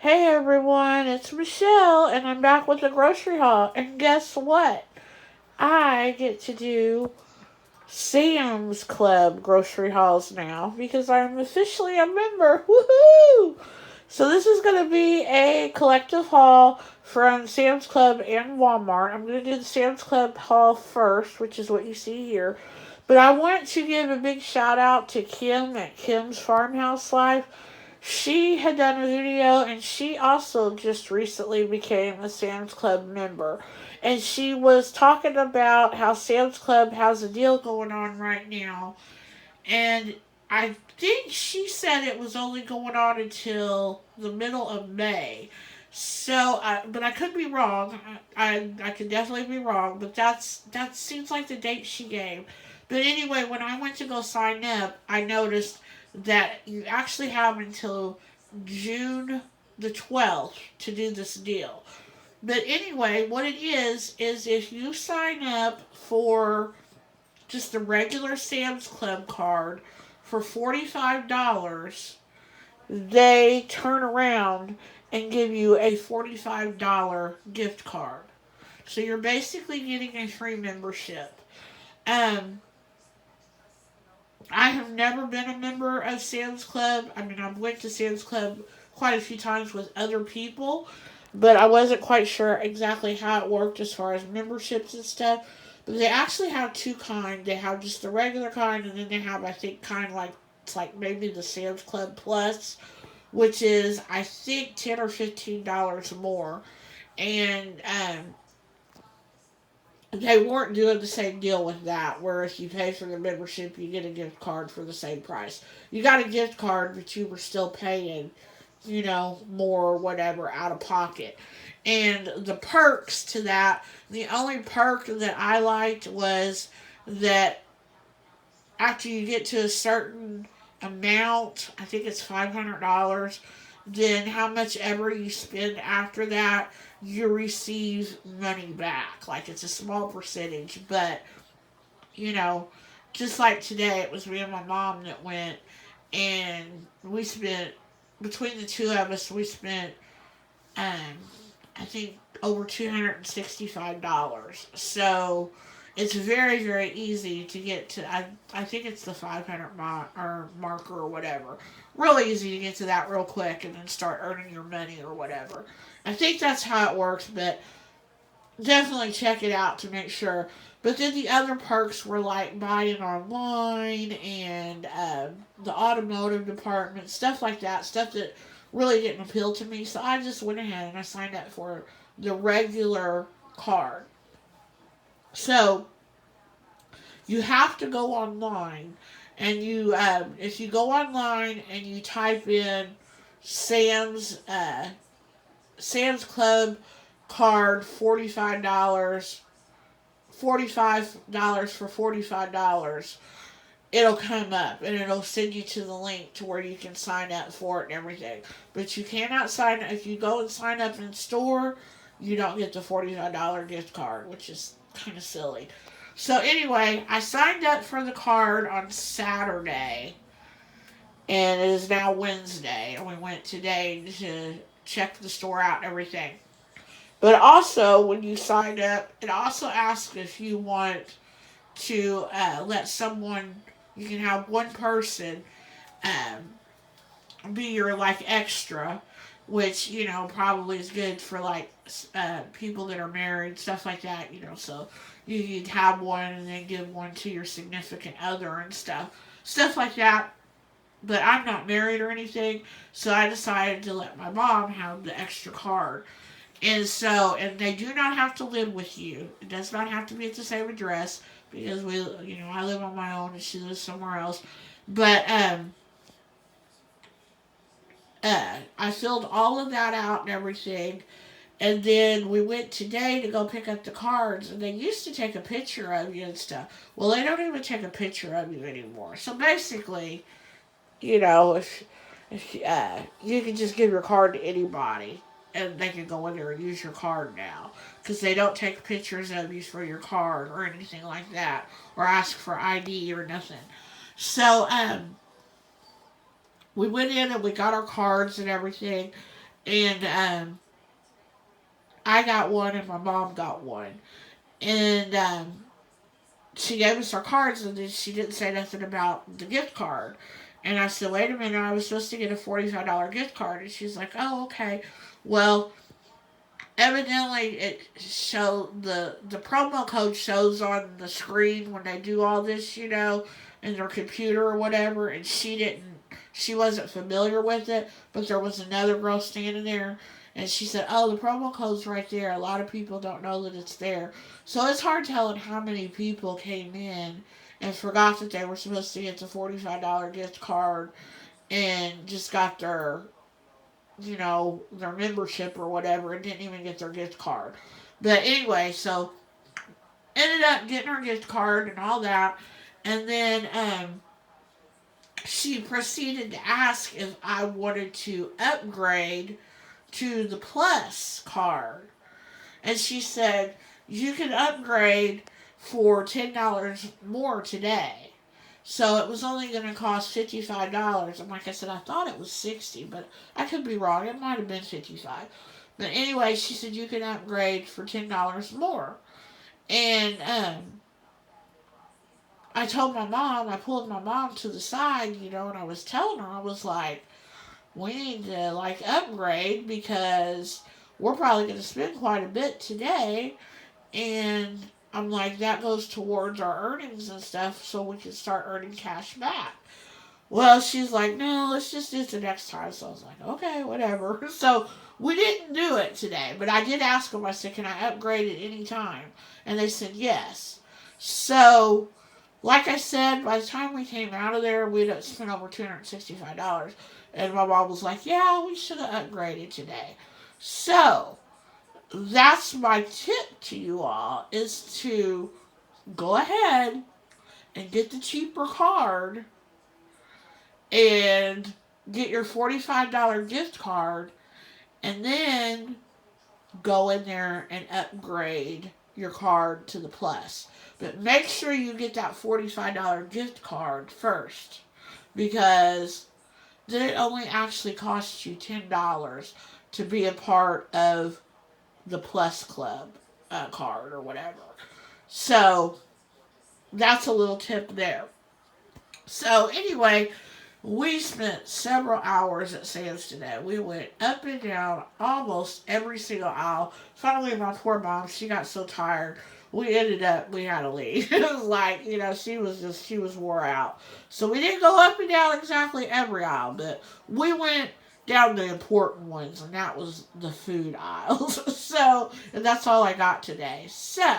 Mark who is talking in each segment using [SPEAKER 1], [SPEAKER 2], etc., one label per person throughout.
[SPEAKER 1] Hey everyone, it's Michelle, and I'm back with the grocery haul. And guess what? I get to do Sam's Club grocery hauls now because I'm officially a member. Woohoo! So this is going to be a collective haul from Sam's Club and Walmart. I'm going to do the Sam's Club haul first, which is what you see here. But I want to give a big shout out to Kim at Kim's Farmhouse Life. She had done a video and she also just recently became a Sam's Club member. And she was talking about how Sam's Club has a deal going on right now. And I think she said it was only going on until the middle of May. But I could be wrong. I could definitely be wrong. But that seems like the date she gave. But anyway, when I went to go sign up, I noticed that you actually have until June the 12th to do this deal. But anyway, what it is if you sign up for just a regular Sam's Club card for $45, they turn around and give you a $45 gift card. So you're basically getting a free membership. Um, I have never been a member of Sam's Club. I mean, I've went to Sam's Club quite a few times with other people, but I wasn't quite sure exactly how it worked as far as memberships and stuff. But they actually have two kind. They have just the regular kind, and then they have, I think, kind of like it's like maybe the Sam's Club Plus, which is I think $10 or $15 more. And they weren't doing the same deal with that, where if you pay for the membership, you get a gift card for the same price. You got a gift card, but you were still paying, more or whatever out of pocket. And the perks to that, the only perk that I liked was that after you get to a certain amount, I think it's $500, then how much ever you spend after that, you receive money back. Like it's a small percentage, but you know, just like today, it was me and my mom that went, and we spent between the two of us, we spent um, I think over $265. So it's very very easy to get to. I think it's the 500 or marker or whatever. Really easy to get to that real quick and then start earning your money or whatever. I think that's how it works, but definitely check it out to make sure. But then the other perks were like buying online and the automotive department, stuff like that, stuff that really didn't appeal to me. So I just went ahead and I signed up for the regular card. So you have to go online, and if you go online and you type in Sam's Sam's Club card $45 for $45, it'll come up and it'll send you to the link to where you can sign up for it and everything. But you cannot sign up if you go and sign up in store. You don't get the $45 gift card, which is kind of silly. So anyway, I signed up for the card on Saturday, and it is now Wednesday, and we went today to check the store out and everything. But also, when you sign up, it also asks if you want to let someone, you can have one person be your like extra, which, probably is good for like people that are married, stuff like that, so you'd have one and then give one to your significant other and stuff like that. But I'm not married or anything, so I decided to let my mom have the extra card. And they do not have to live with you. It does not have to be at the same address because I live on my own and she lives somewhere else. But I filled all of that out and everything. And then we went today to go pick up the cards, and they used to take a picture of you and stuff. Well, they don't even take a picture of you anymore. So basically, if you can just give your card to anybody, and they can go in there and use your card now, because they don't take pictures of you for your card or anything like that, or ask for ID or nothing. So we went in and we got our cards and everything, And I got one and my mom got one. And she gave us our cards, and then she didn't say nothing about the gift card. And I said, wait a minute, I was supposed to get a $45 gift card. And she's like, oh, okay. Well, evidently it show the promo code shows on the screen when they do all this, in their computer or whatever, and she wasn't familiar with it, but there was another girl standing there, and she said, oh, the promo code's right there. A lot of people don't know that it's there. So it's hard telling how many people came in and forgot that they were supposed to get the $45 gift card and just got their membership or whatever and didn't even get their gift card. But anyway, so ended up getting her gift card and all that. And then she proceeded to ask if I wanted to upgrade to the Plus card. And she said, you can upgrade for $10 more today. So it was only going to cost $55. And like I said, I thought it was $60, but I could be wrong. It might have been $55. But anyway, she said you can upgrade for $10 more. And I told my mom, I pulled my mom to the side, and I was telling her, I was like, we need to upgrade because we're probably going to spend quite a bit today. And I'm like, that goes towards our earnings and stuff so we can start earning cash back. Well, she's like, no, let's just do it the next time. So I was like, okay, whatever. So we didn't do it today. But I did ask them, I said, can I upgrade at any time? And they said yes. So, like I said, by the time we came out of there, we'd spent over $265. And my mom was like, yeah, we should have upgraded today. So, that's my tip to you all, is to go ahead and get the cheaper card and get your $45 gift card and then go in there and upgrade your card to the Plus. But make sure you get that $45 gift card first, because then it only actually costs you $10 to be a part of the Plus Club card or whatever. So that's a little tip there. So anyway, we spent several hours at Sam's today. We went up and down almost every single aisle. Finally, my poor mom, she got so tired. We had to leave. It was like, she was wore out. So we didn't go up and down exactly every aisle, but we went down the important ones, and that was the food aisles. And that's all I got today. So,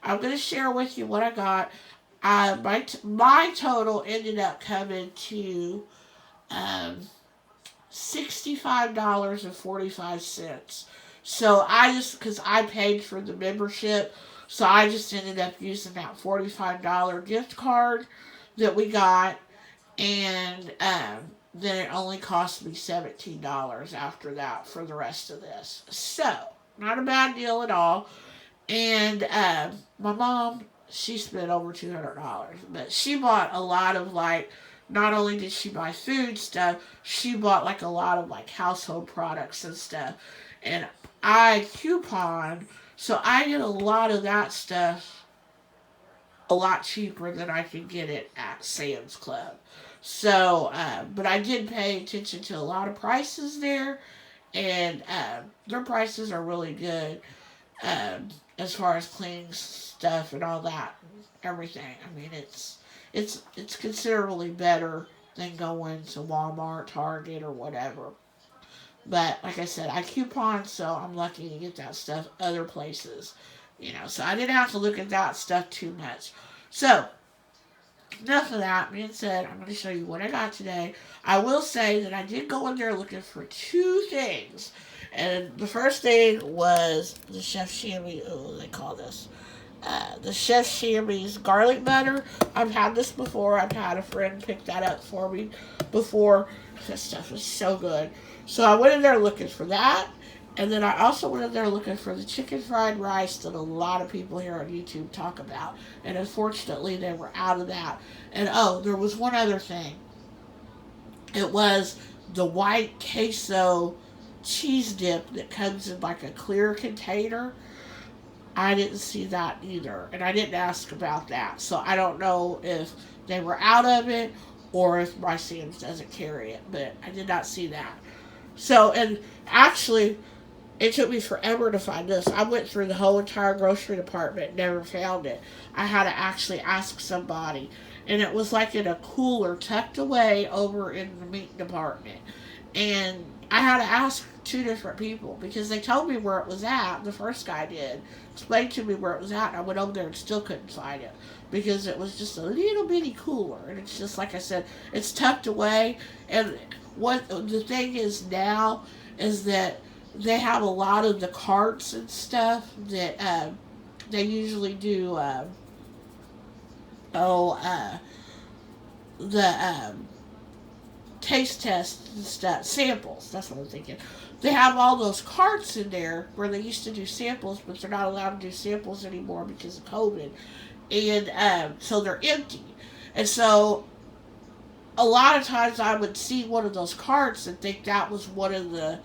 [SPEAKER 1] I'm going to share with you what I got. My total ended up coming to $65.45. So because I paid for the membership, so I just ended up using that $45 gift card that we got, and then it only cost me $17 after that for the rest of this. So, not a bad deal at all. And my mom, she spent over $200, but she bought a lot of not only did she buy food stuff, she bought a lot of household products and stuff. And I coupon, so I get a lot of that stuff a lot cheaper than I could get it at Sam's Club. So, but I did pay attention to a lot of prices there, and their prices are really good. As far as cleaning stuff and all that, everything. I mean, it's considerably better than going to Walmart, Target, or whatever. But like I said, I coupon, so I'm lucky to get that stuff other places. So I didn't have to look at that stuff too much. So, enough of that being said, I'm going to show you what I got today. I will say that I did go in there looking for two things. And the first thing was the Chef Shammy, what do they call this? The Chef Shammy's garlic butter. I've had this before. I've had a friend pick that up for me before. This stuff is so good. So I went in there looking for that. And then I also went in there looking for the chicken fried rice that a lot of people here on YouTube talk about. And unfortunately, they were out of that. And there was one other thing. It was the white queso cheese dip that comes in like a clear container. I didn't see that either, and I didn't ask about that. So I don't know if they were out of it or if my Sam's doesn't carry it, but I did not see that. So, and actually, it took me forever to find this. I went through the whole entire grocery department, never found it. I had to actually ask somebody, and it was like in a cooler tucked away over in the meat department. And I had to ask two different people because they told me where it was at. The first guy did explain to me where it was at, and I went over there and still couldn't find it because it was just a little bitty cooler. And it's just like I said, it's tucked away. And what the thing is now is that they have a lot of the carts and stuff that they usually do. Oh, the taste tests and stuff, samples. That's what I'm thinking. They have all those carts in there where they used to do samples, but they're not allowed to do samples anymore because of COVID, and so they're empty. And so a lot of times I would see one of those carts and think that was one of the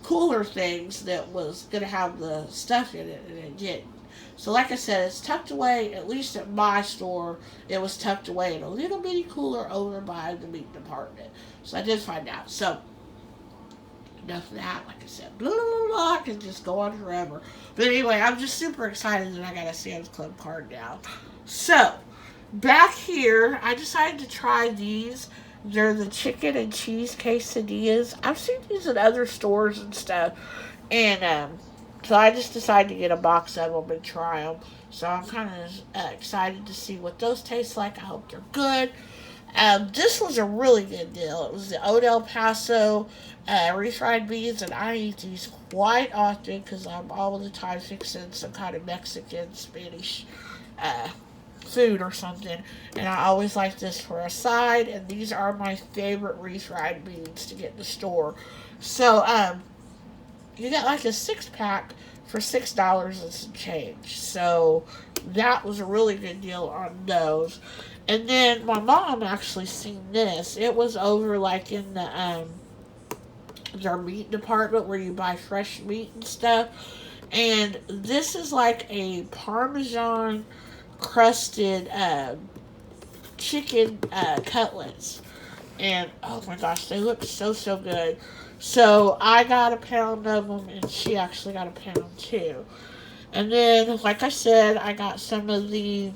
[SPEAKER 1] cooler things that was going to have the stuff in it, and it didn't. So, like I said, it's tucked away, at least at my store, it was tucked away in a little bitty cooler over by the meat department. So, I did find out. So, enough of that. Like I said, blah, blah, blah, I can just go on forever. But anyway, I'm just super excited that I got a Sam's Club card now. So, back here, I decided to try these. They're the chicken and cheese quesadillas. I've seen these in other stores and stuff. And so I just decided to get a box of them and try them. So I'm kind of excited to see what those taste like. I hope they're good. This was a really good deal. It was the Old El Paso refried beans, and I eat these quite often because I'm all the time fixing some kind of Mexican, Spanish uh, food or something. And I always like this for a side, and these are my favorite refried beans to get in the store. So, you got like a 6 pack for $6 and some change. So that was a really good deal on those. And then my mom actually seen this. It was over like in their meat department where you buy fresh meat and stuff. And this is like a Parmesan crusted chicken cutlets. And oh my gosh, they look so good. So I got a pound of them, and she actually got a pound too. And then, like I said, I got some of the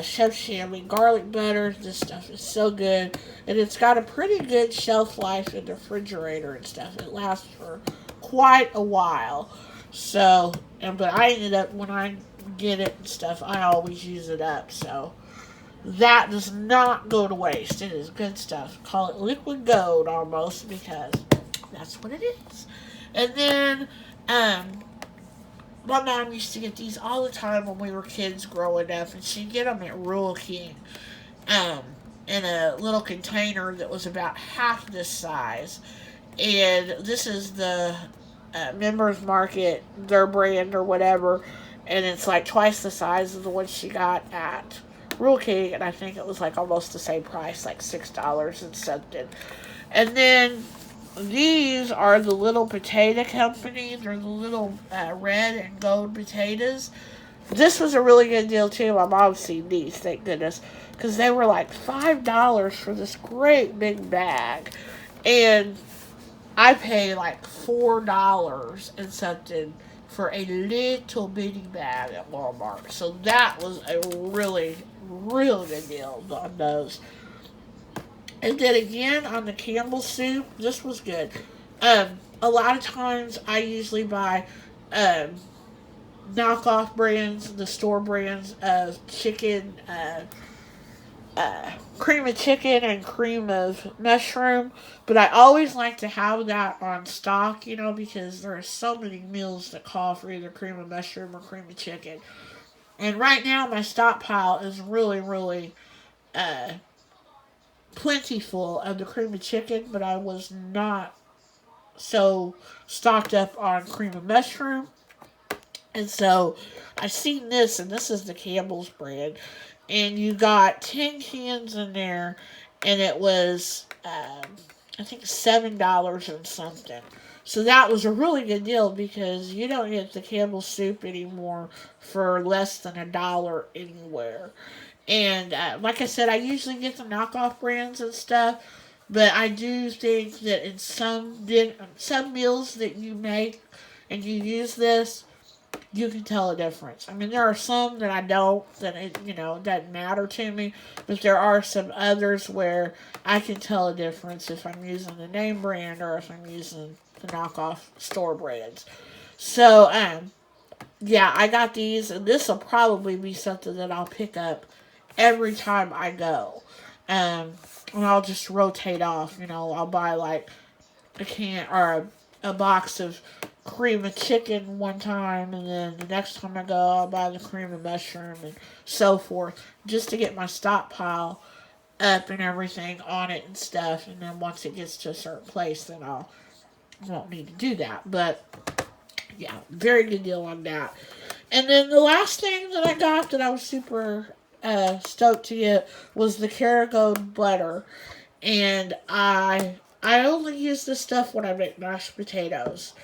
[SPEAKER 1] Chef Chamois garlic butter. This stuff is so good, and it's got a pretty good shelf life in the refrigerator and stuff. It lasts for quite a while. So, but I ended up when I get it and stuff, I always use it up. So that does not go to waste. It is good stuff. Call it liquid gold almost because that's what it is. And then, my mom used to get these all the time when we were kids growing up, and she'd get them at Rural King, um, in a little container that was about half this size. And this is the Members Market, their brand or whatever, and it's like twice the size of the one she got at Rule King, and I think it was like almost the same price, like $6 and something. And then these are the little potato company. They're the little red and gold potatoes. This was a really good deal too. My mom's seen these, thank goodness, because they were like $5 for this great big bag, and I paid like $4 and something for a little bitty bag at Walmart. So that was a really, really good deal on those. And then again on the Campbell soup, this was good. A lot of times I usually buy um, knockoff brands, the store brands of chicken, cream of chicken and cream of mushroom. But I always like to have that on stock, because there are so many meals that call for either cream of mushroom or cream of chicken. And right now my stockpile is really, really uh, plentiful of the cream of chicken, but I was not so stocked up on cream of mushroom. And so I seen this, and this is the Campbell's brand, and you got 10 cans in there, and it was I think $7 and something. So that was a really good deal because you don't get the Campbell soup anymore for less than $1 anywhere. And like I said, I usually get the knockoff brands and stuff, but I do think that in some meals that you make and you use this, you can tell a difference. I mean, there are some that I don't, that it doesn't matter to me, but there are some others where I can tell a difference if I'm using the name brand or if I'm using the knockoff store brands. So, yeah, I got these, and this will probably be something that I'll pick up every time I go. Um, and I'll just rotate off. I'll buy like a can or a box of cream of chicken one time, and then the next time I go, I'll buy the cream of mushroom and so forth, just to get my stockpile up and everything on it and stuff. And then once it gets to a certain place, then won't need to do that. But yeah, very good deal on that. And then the last thing that I got that I was super stoked to get was the Kerrygold butter, and I only use this stuff when I make mashed potatoes,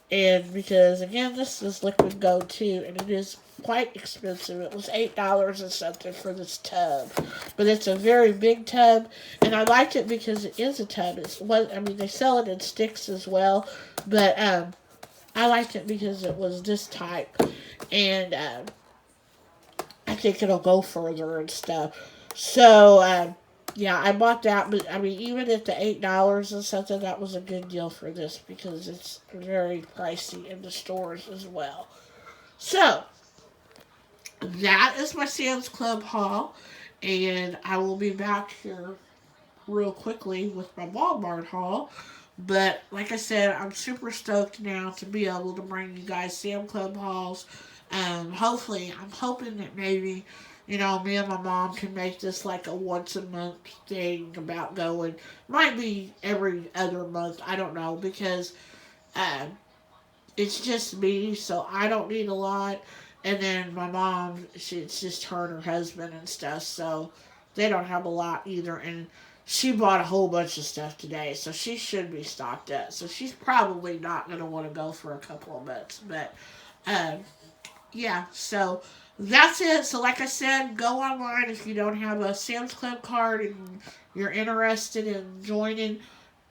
[SPEAKER 1] and because again this is liquid gold too, and it is quite expensive. It was $8 or something for this tub, but it's a very big tub, and I liked it because it is a tub. They sell it in sticks as well, but I liked it because it was this type, and I think it'll go further and stuff. So, yeah, I bought that, but I mean, even at the $8 and something, that was a good deal for this because it's very pricey in the stores as well. So, that is my Sam's Club haul, and I will be back here real quickly with my Walmart haul. But like I said, I'm super stoked now to be able to bring you guys Sam Club hauls. Hopefully, I'm hoping that maybe, me and my mom can make this like a once a month thing about going. Might be every other month. I don't know because it's just me, so I don't need a lot. And then my mom, it's just her and her husband and stuff, so they don't have a lot either. And she bought a whole bunch of stuff today, so she should be stocked up. So she's probably not going to want to go for a couple of months. But, um, yeah, so that's it. So, like I said, go online if you don't have a Sam's Club card and you're interested in joining.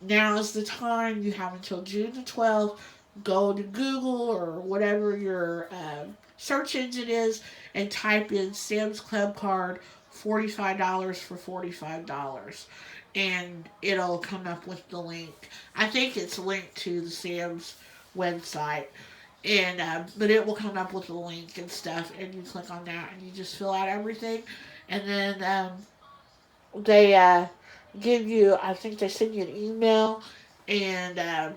[SPEAKER 1] Now is the time. You have until June the 12th. Go to Google or whatever your search engine is and type in Sam's Club card $45 for $45. And it'll come up with the link. I think it's linked to the Sam's website. And but it will come up with a link and stuff, and you click on that, and you just fill out everything, and then they give you. I think they send you an email, and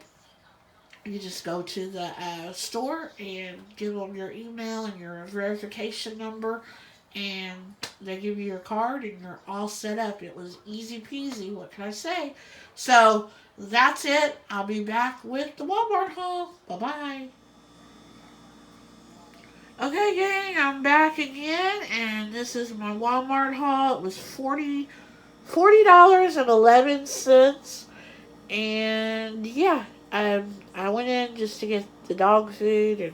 [SPEAKER 1] you just go to the store and give them your email and your verification number, and they give you your card, and you're all set up. It was easy peasy. What can I say? So that's it. I'll be back with the Walmart haul. Bye bye. Okay, gang, I'm back again, and this is my Walmart haul. It was $40.11, and yeah, I went in just to get the dog food, and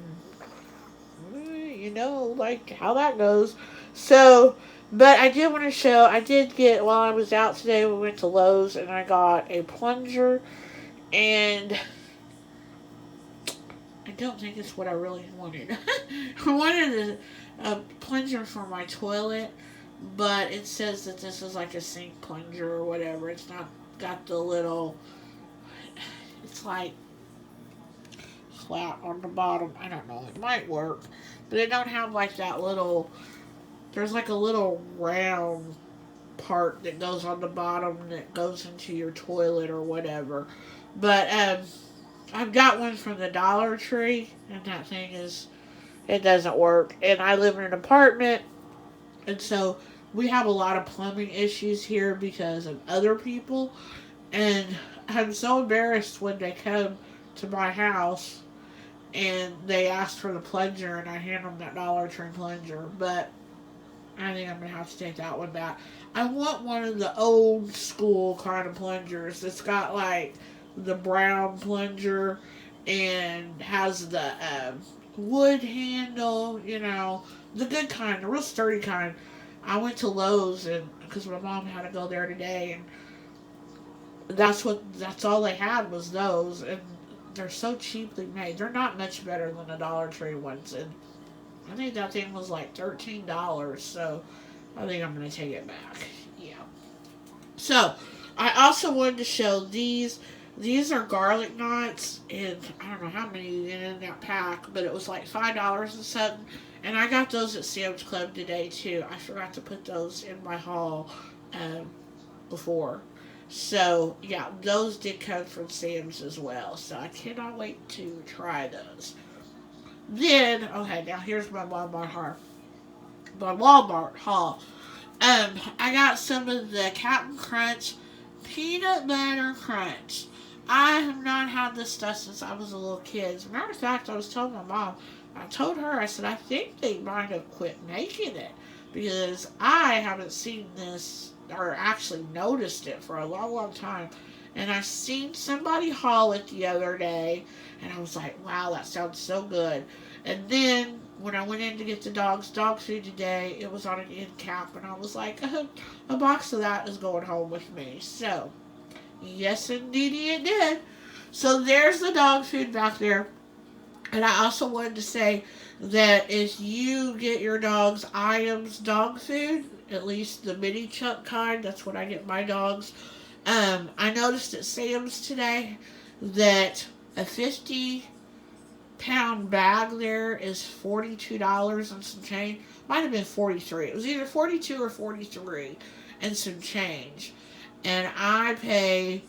[SPEAKER 1] like how that goes. So, but I did want to show. I did get while I was out today. We went to Lowe's, and I got a plunger, and I don't think it's what I really wanted. I wanted a plunger for my toilet, but it says that this is like a sink plunger or whatever. It's not got the little. It's like flat on the bottom. I don't know. It might work, but they don't have like that little. There's like a little round part that goes on the bottom that goes into your toilet or whatever. But I've got one from the Dollar Tree, and that thing is it doesn't work. And I live in an apartment, and so we have a lot of plumbing issues here because of other people. And I'm so embarrassed when they come to my house and they ask for the plunger, and I hand them that Dollar Tree plunger. But I think I'm going to have to take that one back. I want one of the old school kind of plungers that's got like the brown plunger and has the wood handle, the good kind, the real sturdy kind. I went to Lowe's and because my mom had to go there today, and that's all they had was those, and they're so cheaply made. They're not much better than the Dollar Tree ones, and I think that thing was like $13. So I think I'm gonna take it back. Yeah. So I also wanted to show these. These are garlic knots, and I don't know how many you get in that pack, but it was like $5 and something. And I got those at Sam's Club today too. I forgot to put those in my haul before. So yeah, those did come from Sam's as well. So I cannot wait to try those. Then okay, now here's my Walmart haul. My Walmart haul. I got some of the Captain Crunch peanut butter crunch. I have not had this stuff since I was a little kid. As a matter of fact, I was telling my mom, I told her, I said, I think they might have quit making it because I haven't seen this or actually noticed it for a long, long time. And I seen somebody haul it the other day, and I was like, wow, that sounds so good. And then when I went in to get the dog's dog food today, it was on an end cap, and I was like, a box of that is going home with me. So, yes, indeedy it did. So there's the dog food back there. And I also wanted to say that if you get your dog's Iams dog food, at least the mini chunk kind, that's what I get my dogs. I noticed at Sam's today that a 50-pound bag there is $42 and some change. Might have been 43. It was either 42 or 43 and some change. And I pay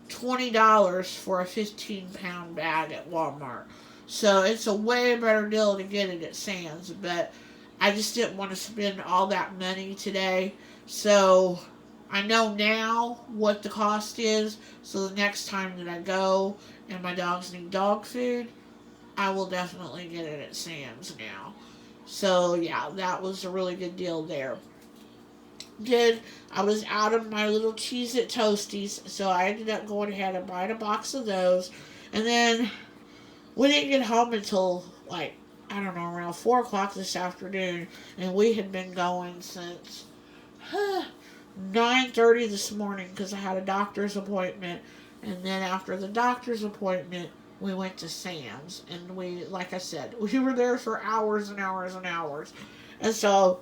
[SPEAKER 1] $20 for a 15-pound bag at Walmart. So it's a way better deal to get it at Sam's. But I just didn't want to spend all that money today. So I know now what the cost is. So the next time that I go and my dogs need dog food, I will definitely get it at Sam's now. So yeah, that was a really good deal there. Then I was out of my little Cheez-It Toasties, so I ended up going ahead and buying a box of those. And then we didn't get home until like, I don't know, around 4 o'clock this afternoon, and we had been going since 9:30 this morning because I had a doctor's appointment. And then after the doctor's appointment, we went to Sam's, and we, like I said, we were there for hours and hours and hours. And so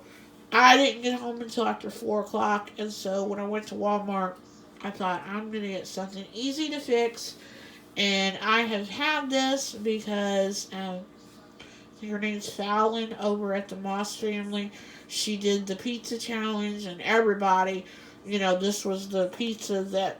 [SPEAKER 1] I didn't get home until after 4 o'clock, and so when I went to Walmart, I thought, I'm going to get something easy to fix. And I have had this because her name's Fallon over at the Moss family. She did the pizza challenge, and everybody, this was the pizza that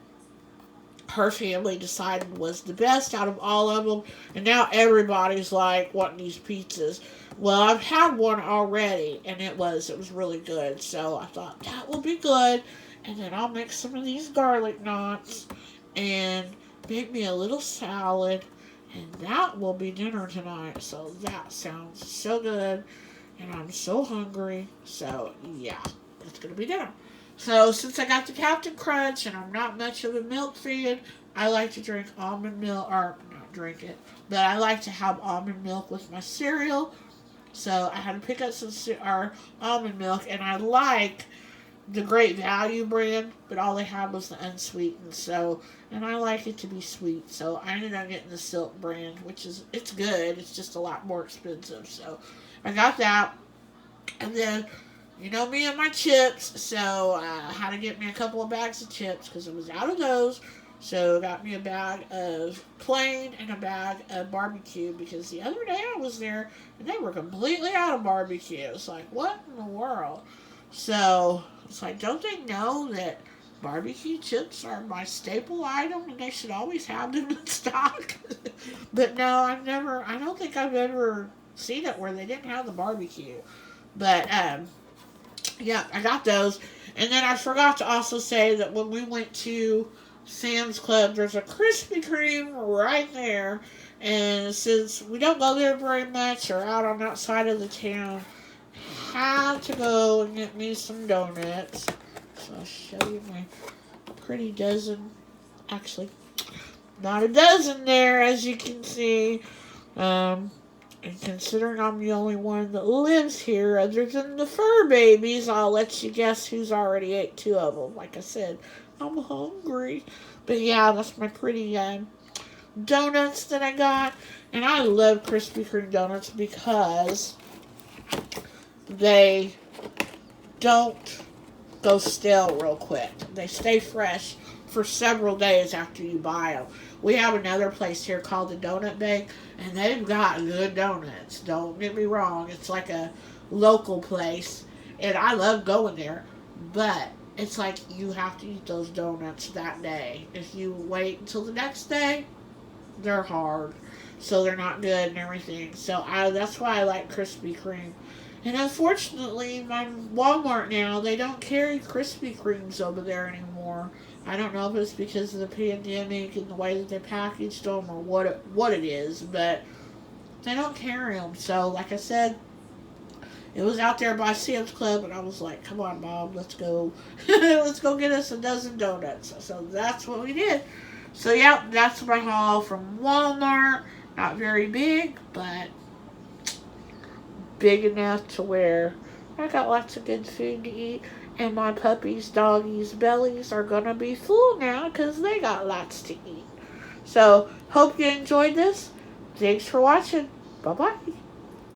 [SPEAKER 1] her family decided was the best out of all of them. And now everybody's like wanting these pizzas. Well, I've had one already, and it was really good. So I thought that will be good. And then I'll make some of these garlic knots and make me a little salad, and that will be dinner tonight. So that sounds so good, and I'm so hungry. So yeah, that's gonna be dinner. So since I got the Captain Crunch and I'm not much of a milk fan, I like to drink almond milk, or not drink it, but I like to have almond milk with my cereal. So I had to pick up some almond milk, and I like the Great Value brand, but all they had was the unsweetened. So, and I like it to be sweet, so I ended up getting the Silk brand, it's good. It's just a lot more expensive. So I got that, and then me and my chips. So I had to get me a couple of bags of chips because I was out of those. So got me a bag of plain and a bag of barbecue because the other day I was there and they were completely out of barbecue. It's like, what in the world? So it's like, don't they know that barbecue chips are my staple item and they should always have them in stock? But no, I don't think I've ever seen it where they didn't have the barbecue. But yeah, I got those. And then I forgot to also say that when we went to Sam's Club, there's a Krispy Kreme right there. And since we don't go there very much or out on outside of the town, had to go and get me some donuts. So I'll show you my pretty dozen. Actually, not a dozen there, as you can see. And considering I'm the only one that lives here other than the fur babies, I'll let you guess who's already ate 2 of them. Like I said, I'm hungry. But yeah, that's my pretty donuts that I got. And I love Krispy Kreme donuts because they don't go stale real quick. They stay fresh for several days after you buy them. We have another place here called the Donut Bank, and they've got good donuts. Don't get me wrong. It's like a local place, and I love going there, but it's like you have to eat those donuts that day. If you wait until the next day, they're hard, so they're not good and everything. So that's why I like Krispy Kreme. And unfortunately, my Walmart now, they don't carry Krispy Kremes over there anymore. I don't know if it's because of the pandemic and the way that they packaged them or what it is, but they don't carry them. So, like I said, it was out there by Sam's Club, and I was like, come on, Mom, let's go. Let's go get us a dozen donuts. So that's what we did. So, yeah, that's my haul from Walmart. Not very big, but big enough to where I got lots of good food to eat. And my puppies, doggies' bellies are going to be full now because they got lots to eat. So, hope you enjoyed this. Thanks for watching. Bye-bye.